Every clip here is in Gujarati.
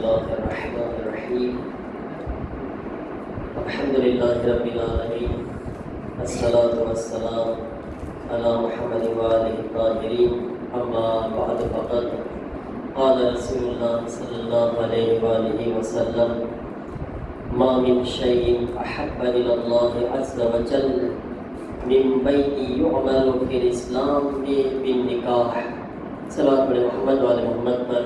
الله الرحمن الرحيم الحمد لله رب العالمين الصلاة والسلام على محمد وآله الطاهرين أما بعد فقد قال رسول الله صلى الله عليه وآله وسلم ما من شيء أحب إلى الله عز وجل من بيت يعمل في الإسلام بالنكاح صلوات محمد وآل محمد پر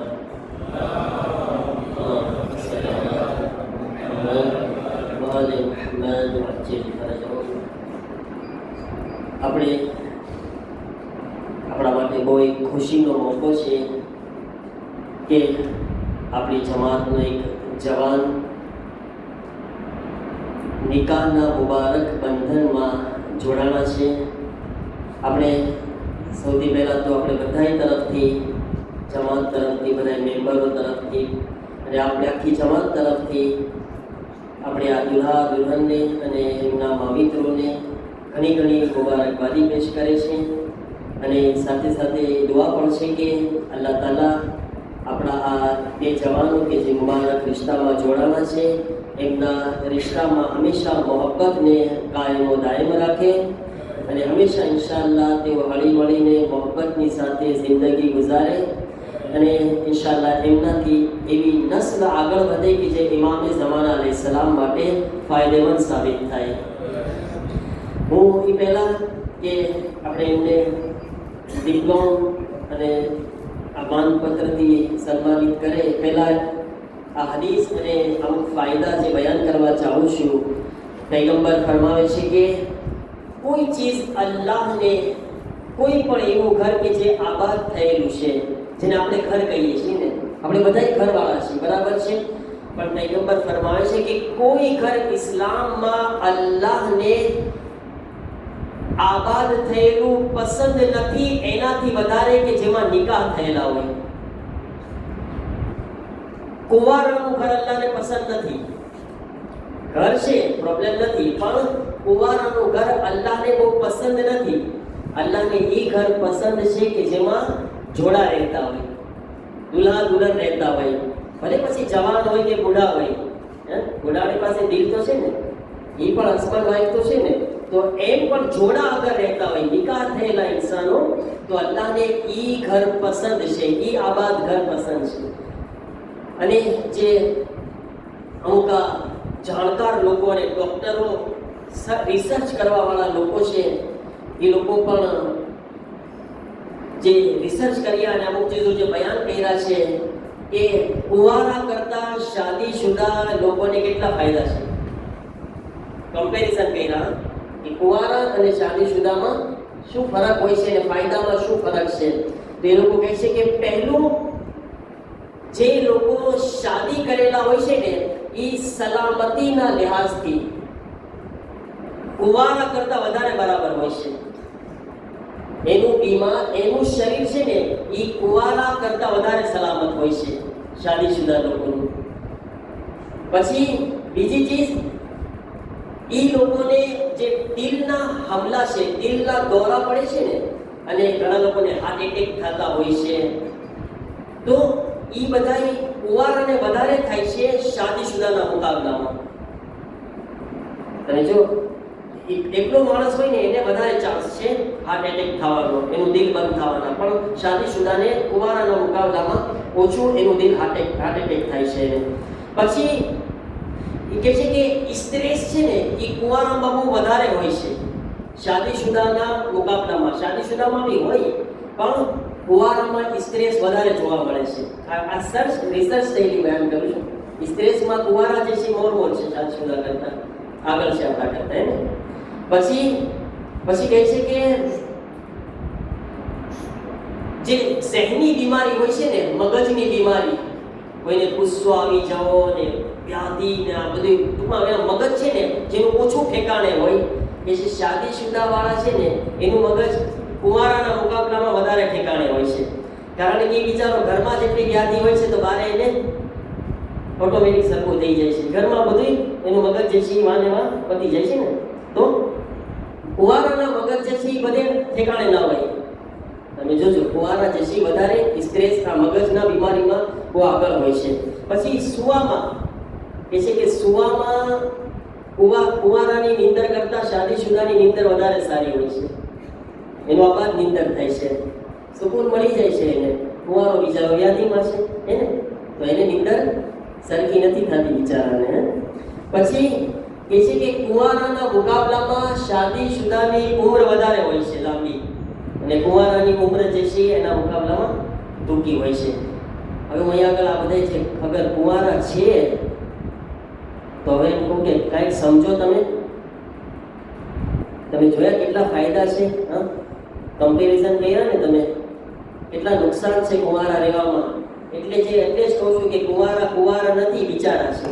આપણે આપણા માટે બહુ એક ખુશીનો મોકો છે કે આપણી જમાતનો એક જવાન નિકાહના મુબારક બંધનમાં જોડાણા છે. આપણે સૌથી પહેલાં તો આપણે બધા તરફથી, જમાત તરફથી, બધા મેમ્બરો તરફથી અને આપણે આખી જમાત તરફથી આપણે આ દુલ્હા દુલ્હનને અને એમના મામિત્રોને ઘણી ઘણી મુબારકબાદી પેશ કરે છે અને સાથે સાથે દુઆ પણ છે કે અલ્લાહ તાલા આપણા આ બે જવાનો કે જે મુબારક રિશ્તામાં જોડાણા છે એમના રિશ્તામાં હંમેશા મોહબ્બતને કાયમો દાયમ રાખે અને હંમેશા ઇન્શાઅલ્લાહ તેઓ હળી મળીને મોહબ્બતની સાથે જિંદગી ગુજારે અને ઇન્શાઅલ્લાહ એમનાથી એવી નસ્લ આગળ વધે કે જે ઇમામે ઝમાના અલૈહિસ્સલામ માટે ફાયદેમંદ સાબિત થાય. હું એ પહેલાં કે આપણે એમને ડિપ્લોમ અને આ માનપત્રથી સન્માનિત કરે પહેલાં આ હદીસ અને અમુક ફાયદા જે બયાન કરવા ચાહું છું. પૈગંબર ફરમાવે છે કે કોઈ ચીઝ અલ્લાહને, કોઈ પણ એવું ઘર કે જે આબાદ થયેલું છે, જેને આપણે ઘર કહીએ છીએ ને, આપણે બધા ઘરવાળા છીએ, બરાબર છે, પણ પૈગંબર ફરમાવે છે કે કોઈ ઘર ઇસ્લામમાં અલ્લાહને આબાદ થયેલું પસંદ નથી એનાથી વધારે કે જેમાં નિકાહ થયેલા હોય. કુંવારાનું ઘર અલ્લાહને પસંદ નથી. ઘર છે, પ્રોબ્લેમ નથી, પણ કુંવારાનું ઘર અલ્લાહને બહુ પસંદ નથી. અલ્લાહને એ ઘર પસંદ છે કે જેમાં જોડા રહેતા હોય, દુલ્હા દુલ્હન રહેતા હોય, ભલે પછી જવાન હોય કે બુઢા હોય. બુઢાની પાસે દિલ તો છે ને, એ પણ હસબન્ડ વાઈફ તો છે ને, તો એમ પણ જોડા અગર રહેતા હોય, નિકાહ થયેલા ઇન્સાનો, તો અલ્લાહને ઈ ઘર પસંદ છે, ઈ આબાદ ઘર પસંદ છે. અને જે અમુક જાણકાર લોકો અને ડૉક્ટરો, રિસર્ચ કરવાવાળા લોકો છે, એ લોકો પણ જે રિસર્ચ કર્યા અને અમુક ચીજો જે બયાન કર્યા છે કે કુંવારા કરતાં શાદીશુદા લોકોને કેટલા ફાયદા છે. કમ્પેરિઝન કર્યા કે કુંવારા અને શાદીશુદામાં શું ફરક હોય છે અને ફાયદામાં શું ફરક છે. તો એ લોકો કહે છે કે પહેલું, જે લોકો શાદી કરેલા હોય છે ને એ સલામતીના લિહાઝથી કુંવારા કરતાં વધારે બરાબર હોય છે. એનું શરીર છે ને એ કુંવારા કરતાં વધારે સલામત હોય છે શાદીશુદા લોકોનું. પછી બીજી ચીજ, એ લોકોને જે દિલના હમલા છે, દિલના દોરા પડે છે ને, અને ઘણા લોકોને હાર્ટ એટેક થતા હોય છે, તો એ બધા કુંવારાને વધારે થાય છે શાદીશુદાના મુકાબલામાં. અને જો એકલો માણસ હોય ને એને વધારે ચાન્સ છે હાર્ટ એટેક થવાનો, એનું દિલ બંધ થવાના, પણ શાદીશુદાને કુંવારાના મુકાબલામાં ઓછું એનું દિલ હાર્ટ એટેક થાય છે. પછી એ કહે છે કે સ્ટ્રેસ છે ને એ કુંવારામાં બહુ વધારે હોય છે શાદીશુદાના મુકાબલામાં. શાદીશુદામાં બી હોય, પણ કુંવારામાં સ્ટ્રેસ વધારે જોવા મળે છે. આ રિસર્ચ થયેલી બયાન કરું છું. સ્ટ્રેસમાં કુંવારા જે છે નોર્મલ છે શાદીશુદા કરતાં, આગળ છે આપણા કરતાં ને. પછી કહે છે કે જે ઝહેની બીમારી હોય છે ને, મગજની બીમારી, કોઈને ગુસ્સો આવી જવો ને વ્યાધિ ને આ બધું, ટૂંકમાં એના મગજ છે ને જેનું ઓછું ઠેકાણે હોય, એ જે શાદીશુદાવાળા છે ને એનું મગજ કુંવારાના મુકાબલામાં વધારે ઠેકાણે હોય છે. કારણ કે એ બિચારો ઘરમાં જેટલી વ્યાધિ હોય છે તો બહાર એને ઓટોમેટિક સરખું થઈ જાય છે. ઘરમાં બધું એનું મગજ જે છે એ વાનેમાં પતી જાય છે ને. તો કુંવારાના મગજ જે છે એ બધે ઠેકાણે ના હોય. તમે જોજો કુંવારા જે છે વધારે સ્ટ્રેસ, આ મગજના બીમારીમાં બહુ આગળ હોય છે. પછી સુવામાં એ છે કે સુવામાં કુંવારાની નીંદર કરતાં શાદીશુદાની નીંદર વધારે સારી હોય છે. એનો આબાદ નીંદર થાય છે, સુકૂન મળી જાય છે એને. કુંવારો બિચારો વ્યાધિમાં છે ને, તો એને નીંદર સરખી નથી થતી બિચારાને. પછી એ છે કે કુંવારાના મુકાબલામાં શાદીશુદાની ઉંમર વધારે હોય છે, લાંબી, અને કુંવારાની ઉંમર જે છે એના મુકાબલામાં ટૂંકી હોય છે. હવે હું અહીંયા આગળ આ બધા છે અગર કુંવારા છે તો હવે એમ કહું કે કાંઈક સમજો. તમે જોયા કેટલા ફાયદા છે? હા, કમ્પેરિઝન કર્યા ને તમે, કેટલા નુકસાન છે કુંવારા રહેવામાં. એટલે જ કહું છું કે કુંવારા નથી, બિચારા છે.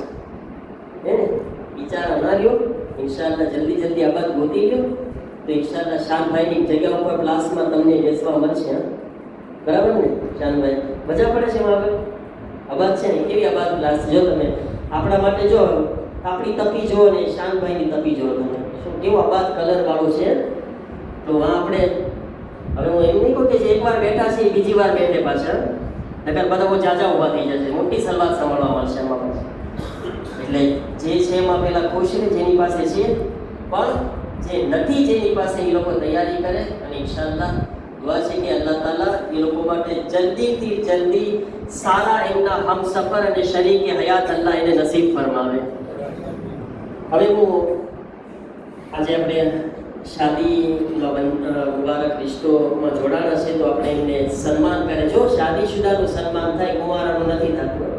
હે ને, બિચારા ના રહ્યો. ઇન્શાઅલ્લાહ જલ્દી આ બાદ ગોતી લ્યો તો ઇન્શાઅલ્લાહ શાનભાઈની જગ્યા ઉપર ક્લાસમાં તમને બેસવા મળશે. હા, બરાબર ને શાનભાઈ? મજા પડે છે એમાં? આગળ આબાદ છે ને, કેવી આબાદ ક્લાસ. જો તમે આપણા માટે જો આપણી તપી જો ને શાનભાઈની તપી જો, તમે શું કેવો આબાદ કલર વાળો છે. તો આપણે હવે હું એમ નહીં કહું કે જે એકવાર બેઠા છે બીજી વાર બેઠે પાછા, નકર બધા બહુ જાજા ઊભા થઈ જશે, મોટી સલવાત સાંભળવા મળશે એમાં પાછું. એટલે જે છે એમાં પહેલાં ખુશ ને જેની પાસે છે, પણ જે નથી જેની પાસે એ લોકો તૈયારી કરે. અને ઇન્શાઅલ્લાહ દુઆ છે કે અલ્લાહ તાલા એ લોકો માટે જલ્દીથી જલ્દી સારા એમના હમસફર અને શરીકે હયાત અલ્લાહ એને નસીબ ફરમાવે. હવે હું આજે આપણે શાદી મુબારક રિશ્તોમાં જોડાણા છે તો આપણે એમને સન્માન કરે. જો શાદીશુદાનું સન્માન થાય, કુંવારાનું નથી થતું.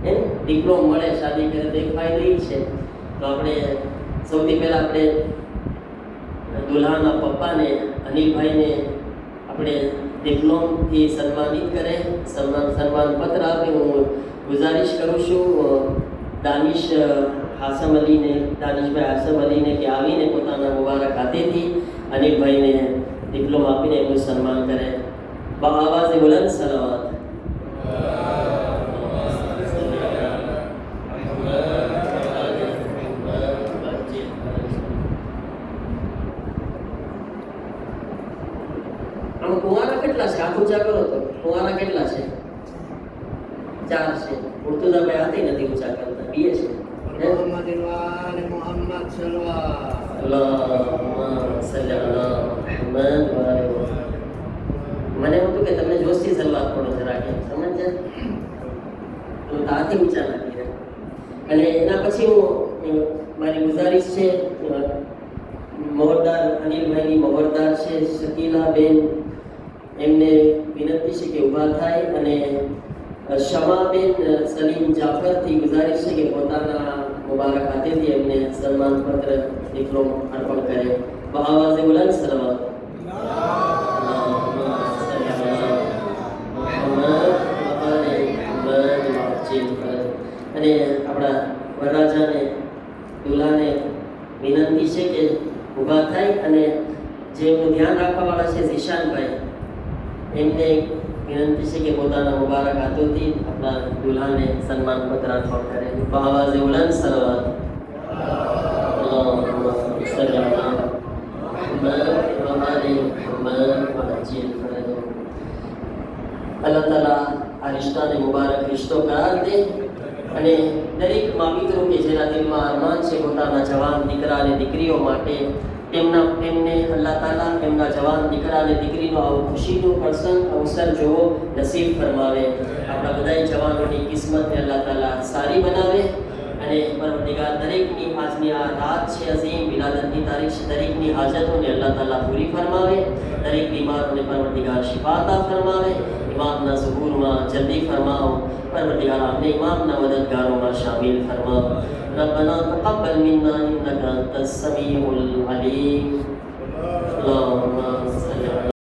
એમ ડિપ્લોમ મળે શાદી કરે તો એક ફાયદો એ છે. તો આપણે સૌથી પહેલાં આપણે દુલ્હાના પપ્પાને અનિલભાઈને આપણે ડિપ્લોમથી સન્માનિત કરે, સન્માન પત્ર આપે. હું ગુજારિશ કરું છું દાનિશભાઈ હાસમ અલીને કે આવીને પોતાના મુબારક હાથેથી અનિલભાઈને ડિપ્લોમ આપીને એમનું સન્માન કરે. આવાઝે બુલંદ સલાવત. કુંવારા કેટલા છે? હાથ ઊંચા કરો તો કુંવારા કેટલા છે? 4 છે. મુર્તુઝાભાઈ હાથે નથી ઊંચા કરતા, 2 છે. મોહમ્મદ મને એવું હતું કે તમે જોશથી સલવાત પડો જરા કે સમજ તો હાથે ઊંચા નાખી દે. અને એના પછી હું મારી ગુજારિશ છે મોહરદાર અનિલભાઈની મોહરદાર છે શકીલાબેન, એમને વિનંતી છે કે ઊભા થાય. અને શમાબેન સલીમ જાફરથી ગુજારિશ છે કે પોતાના મુબારક હાથેથી એમને સન્માન પત્ર ડિપ્લોમ અર્પણ કરે. આવાઝે બુલંદ સલાવત. અને આપણા વરરાજાને દુલ્હાને વિનંતી છે કે ઊભા થાય. અને જે એમનું ધ્યાન રાખવાવાળા છે ઝીશાનભાઈ, એમને વિનંતી છે કે પોતાના મુબારક હાથોથી આપણા દુલ્હાને સન્માન પત્ર અર્પણ કરે. આવાઝે બુલંદ સલાવત. અલ્લાહ તાલા આ રિશ્તાને મુબારક રિશ્તો કરાર દે. અને દરેક મા મિત્રો કે જેના દિલમાં અરમાન છે પોતાના જવાન દીકરા અને દીકરીઓ માટે, તેમને અલ્લાહ તાલા એમના જવાન દીકરા અને દીકરીનો આવો ખુશીનો અવસર જોવો નસીબ ફરમાવે. આપણા બધા જવાનોની કિસ્મતને અલ્લાહ તાલા સારી બનાવે. અને પરવરદિગાર દરેકની આજની આ રાત છે અઝીમ વિલાદતની તારીખ છે, દરેકની હાજતોને અલ્લાહ તાલા પૂરી ફરમાવે. દરેક બીમારોને પરવરદિગાર શિફા અતા ફરમાવે. ઇમામના ઝુહૂરમાં જલ્દી ફરમાવો. परवरदिगार आपने इमाम ना मददगारों में शामिल फरमा. रब्बना तक़ब्बल मिन्ना इन्नका अंतस समीउल अलीम. अल्लाहुम्मा